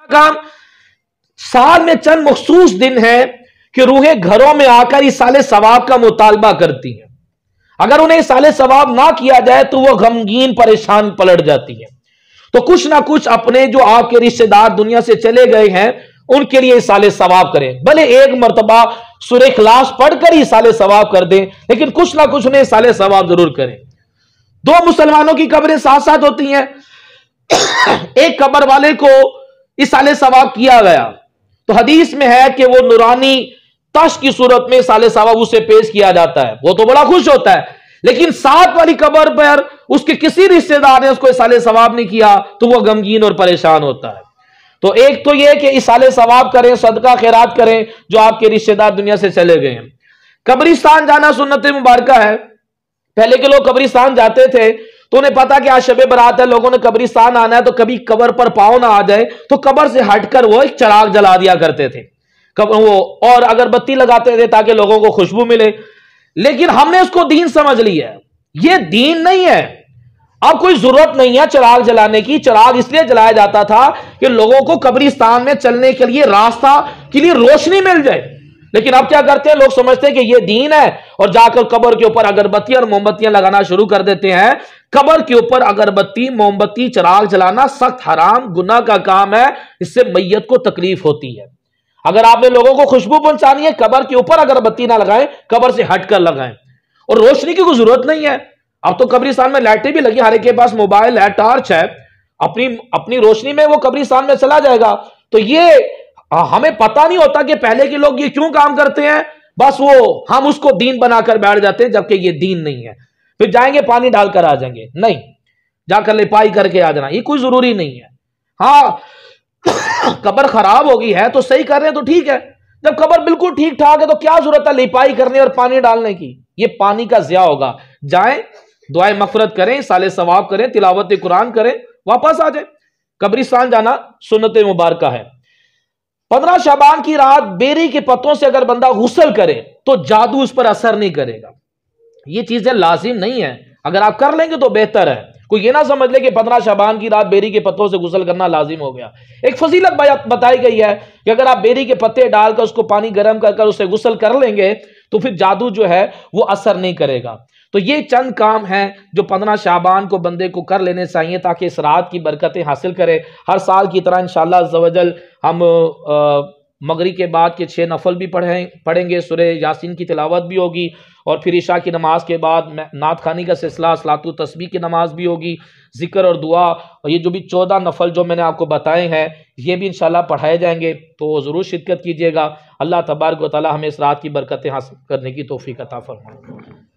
کام سال میں چند مخصوص دن ہے کہ روحیں گھروں میں آ کر ایصال ثواب کا مطالبہ کرتی ہیں. اگر انہیں ایصال ثواب نہ کیا جائے تو وہ غمگین پریشان پلٹ جاتی ہیں. تو کچھ نہ کچھ اپنے جو آپ کے رشتے دار دنیا سے چلے گئے ہیں ان کے لیے ایصال ثواب کریں. بھلے ایک مرتبہ سورہ اخلاص پڑھ کر ایصال ثواب کر دیں، لیکن کچھ نہ کچھ انہیں ایصال ثواب ضرور کریں. دو مسلمانوں کی قبریں ساتھ ساتھ ہوتی ہیں. ایک قبر والے کو ایصال ثواب کیا گیا تو حدیث میں ہے کہ وہ نورانی تش کی صورت میں ایصال ثواب اسے پیش کیا جاتا ہے، وہ تو بڑا خوش ہوتا ہے. لیکن ساتھ والی قبر پر اس کے کسی رشتے دار نے اس کو ایصال ثواب نہیں کیا تو وہ غمگین اور پریشان ہوتا ہے. تو ایک تو یہ کہ ایصال ثواب کریں، صدقہ خیرات کریں جو آپ کے رشتے دار دنیا سے چلے گئے ہیں. قبرستان جانا سنت مبارکہ ہے. پہلے کے لوگ قبرستان جاتے تھے تو انہیں پتا کہ آج شب برات ہے، لوگوں نے قبرستان آنا ہے، تو کبھی قبر پر پاؤں نہ آ جائے تو قبر سے ہٹ کر وہ ایک چراغ جلا دیا کرتے تھے اور اگربتی لگاتے تھے تاکہ لوگوں کو خوشبو ملے. لیکن ہم نے اس کو دین سمجھ لیا ہے. یہ دین نہیں ہے. اب کوئی ضرورت نہیں ہے چراغ جلانے کی. چراغ اس لیے جلایا جاتا تھا کہ لوگوں کو قبرستان میں چلنے کے لیے راستہ کے لیے روشنی مل جائے. لیکن اب کیا کرتے ہیں لوگ سمجھتے ہیں کہ یہ دین ہے اور جا کر قبر کے اوپر اگربتی اور موم بتیاں لگانا شروع کر دیتے ہیں. قبر کے اوپر اگربتی موم بتی چراغ جلانا سخت حرام گناہ کا کام ہے. اس سے میت کو تکلیف ہوتی ہے. اگر آپ نے لوگوں کو خوشبو پہنچانی ہے قبر کے اوپر اگربتی نہ لگائیں، قبر سے ہٹ کر لگائیں. اور روشنی کی کوئی ضرورت نہیں ہے. اب تو قبرستان میں لائٹیں بھی لگی، ہر ایک کے پاس موبائل ہے، ٹارچ ہے، اپنی روشنی میں وہ قبرستان میں چلا جائے گا. تو یہ ہمیں پتہ نہیں ہوتا کہ پہلے کے لوگ یہ کیوں کام کرتے ہیں. بس وہ ہم اس کو دین بنا کر بیٹھ جاتے ہیں جبکہ یہ دین نہیں ہے. پھر جائیں گے پانی ڈال کر آ جائیں گے، نہیں، جا کر لپائی کر کے آ جانا، یہ کوئی ضروری نہیں ہے. ہاں قبر خراب ہوگی ہے تو صحیح کر رہے ہیں تو ٹھیک ہے. جب قبر بالکل ٹھیک ٹھاک ہے تو کیا ضرورت ہے لپائی کرنے اور پانی ڈالنے کی؟ یہ پانی کا ضیاء ہوگا. جائیں دعائیں مغفرت کریں، ایصال ثواب کریں، تلاوت قرآن کریں، واپس آ جائیں. قبرستان جانا سنت مبارکہ ہے. 15 شعبان کی رات بیری کے پتوں سے اگر بندہ غسل کرے تو جادو اس پر اثر نہیں کرے گا. یہ چیزیں لازم نہیں ہیں، اگر آپ کر لیں گے تو بہتر ہے. کوئی یہ نہ سمجھ لے کہ 15 شعبان کی رات بیری کے پتوں سے غسل کرنا لازم ہو گیا. ایک فضیلت بتائی گئی ہے کہ اگر آپ بیری کے پتے ڈال کر اس کو پانی گرم کر اسے غسل کر لیں گے تو پھر جادو جو ہے وہ اثر نہیں کرے گا. تو یہ چند کام ہیں جو 15 شعبان کو بندے کو کر لینے چاہیے تاکہ اس رات کی برکتیں حاصل کرے. ہر سال کی طرح انشاءاللہ عز و جل ہم مغرب کے بعد کے 6 نفل بھی پڑھیں گے، سورہ یاسین کی تلاوت بھی ہوگی، اور پھر عشاء کی نماز کے بعد نعت خوانی کا سلسلہ، صلاۃ و تسبیح کی نماز بھی ہوگی، ذکر اور دعا، اور یہ جو بھی 14 نفل جو میں نے آپ کو بتائے ہیں یہ بھی انشاءاللہ پڑھائے جائیں گے. تو ضرور شرکت کیجیے گا. اللہ تبارک و تعالی ہمیں اس رات کی برکتیں حاصل کرنے کی توفیق عطا فرمائے.